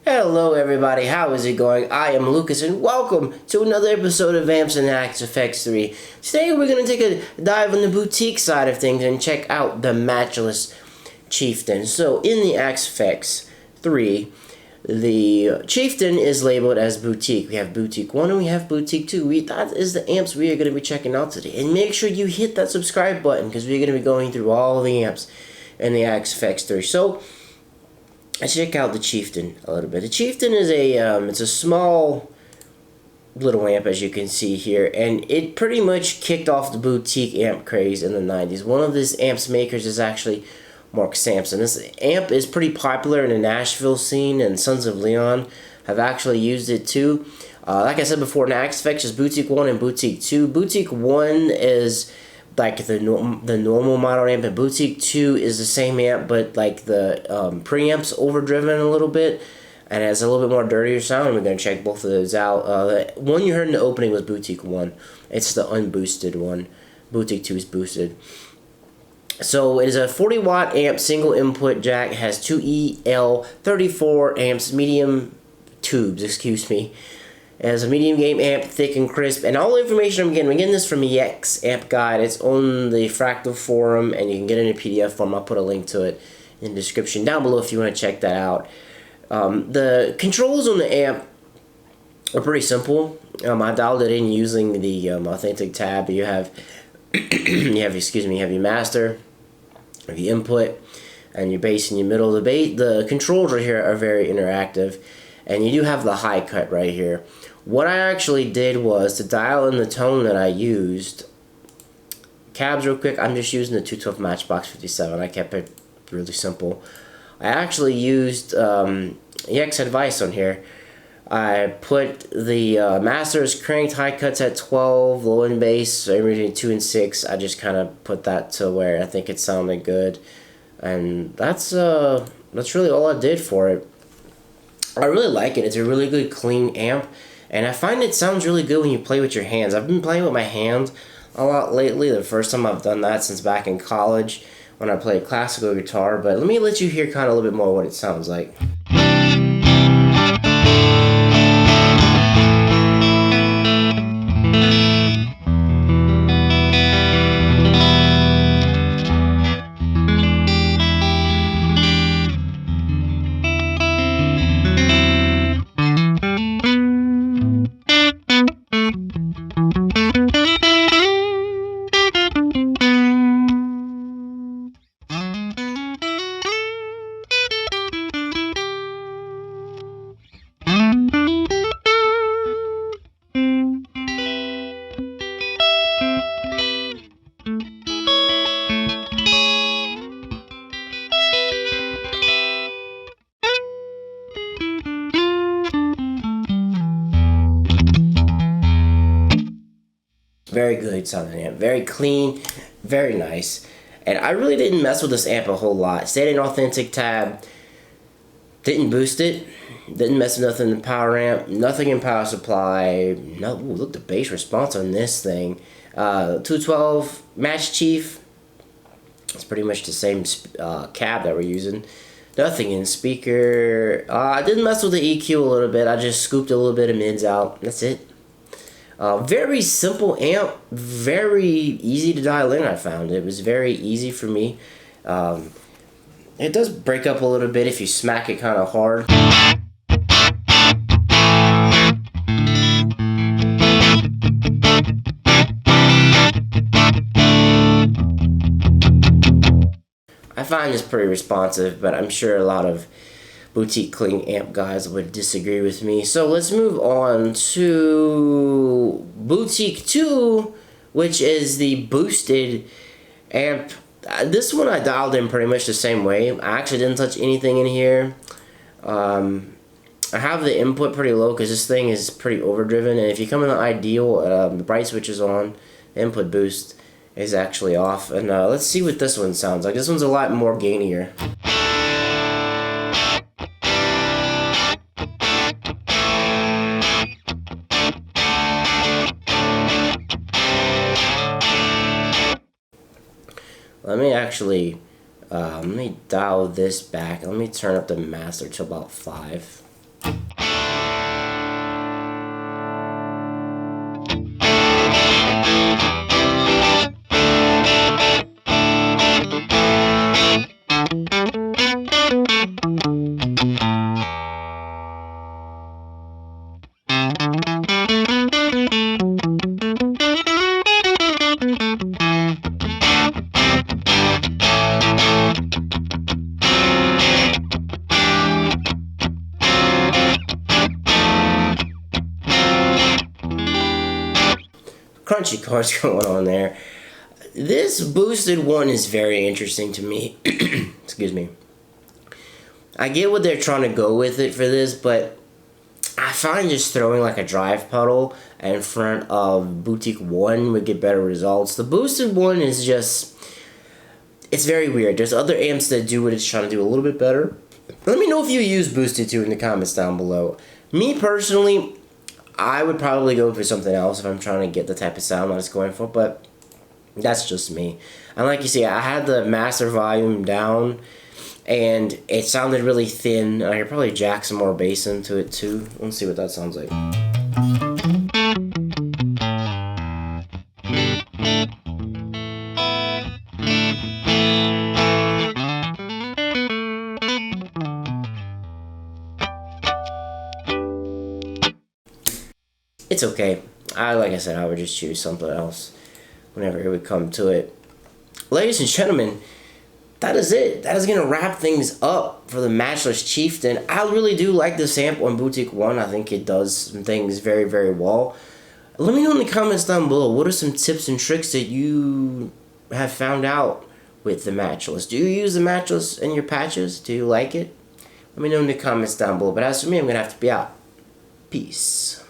Hello everybody, how is it going? I am Lucas and welcome to another episode of Amps and Hacks Effects 3. Today we're going to take a dive on the boutique side of things and check out the Matchless Chieftain. So in the Axe Effects 3, the Chieftain is labeled as boutique. We have boutique 1 and we have boutique 2. That is the amps we are going to be checking out today. And make sure you hit that subscribe button because we're going to be going through all the amps in the Axe Effects 3. So let's check out the Chieftain a little bit. The Chieftain is it's a small little amp, as you can see here, and it pretty much kicked off the boutique amp craze in the 90s. One of this amp's makers is actually Mark Sampson. This amp is pretty popular in the Nashville scene, and Sons of Leon have actually used it too. Like I said before, in Axe Effects is Boutique 1 and Boutique 2. Boutique 1 is like the normal model amp, and Boutique 2 is the same amp, but like the preamp's overdriven a little bit and has a little bit more dirtier sound. We're going to check both of those out. The one you heard in the opening was Boutique 1. It's the unboosted one. Boutique 2 is boosted. So it is a 40 watt amp, single input jack. It has two EL34 amps, medium tubes, excuse me. It has a medium gain amp, thick and crisp, and all the information I'm getting this from EX Amp Guide. It's on the Fractal forum, and you can get it in a PDF form. I'll put a link to it in the description down below if you want to check that out. The controls on the amp are pretty simple. I dialed it in using the authentic tab. You have you have your master, you have your input, and your bass in your middle. The controls right here are very interactive, and you do have the high cut right here. What I actually did was to dial in the tone that I used. Cabs real quick, I'm just using the 212 Matchbox 57. I kept it really simple. I actually used EX advice on here. I put the masters cranked, high cuts at 12, low end bass, between 2 and 6. I just kind of put that to where I think it sounded good. And that's really all I did for it. I really like it. It's a really good clean amp, and I find it sounds really good when you play with your hands. I've been playing with my hands a lot lately. The first time I've done that since back in college when I played classical guitar, but let you hear kind of a little bit more what it sounds like. Very good sounding amp, very clean, very nice. And I really didn't mess with this amp a whole lot. Stayed in authentic tab, didn't boost it, didn't mess with nothing in the power amp, nothing in power supply. No, ooh, look, the bass response on this thing. 212 Match Chief. It's pretty much the same cab that we're using. Nothing in speaker. I didn't mess with the EQ a little bit. I just scooped a little bit of mids out. That's it. Very simple amp, very easy to dial in. I found it was very easy for me. It does break up a little bit if you smack it kind of hard. I find this pretty responsive, but I'm sure a lot of boutique clean amp guys would disagree with me. So let's move on to Boutique 2, which is the boosted amp. This one I dialed in pretty much the same way. I actually didn't touch anything in here. I have the input pretty low because this thing is pretty overdriven, and if you come in the ideal, the bright switch is on, the input boost is actually off. And let's see what this one sounds like. This one's a lot more gainier. Let me actually, let me dial this back. Let me turn up the master to about 5. Crunchy chords going on there. This boosted one is very interesting to me. Excuse me. I get what they're trying to go with it for this, but I find just throwing like a drive pedal in front of Boutique 1 would get better results. The boosted one is just, it's very weird. There's other amps that do what it's trying to do a little bit better. Let me know if you use boosted 2 in the comments down below. Me personally, I would probably go for something else if I'm trying to get the type of sound that it's going for, but that's just me. And like you see, I had the master volume down, and it sounded really thin. I could probably jack some more bass into it too. Let's see what that sounds like. It's okay. Like I said, I would just choose something else whenever it would come to it. Ladies and gentlemen, that is it. That is going to wrap things up for the Matchless Chieftain. I really do like this amp on Boutique 1. I think it does some things very, very well. Let me know in the comments down below, what are some tips and tricks that you have found out with the Matchless? Do you use the Matchless in your patches? Do you like it? Let me know in the comments down below. But as for me, I'm going to have to be out. Peace.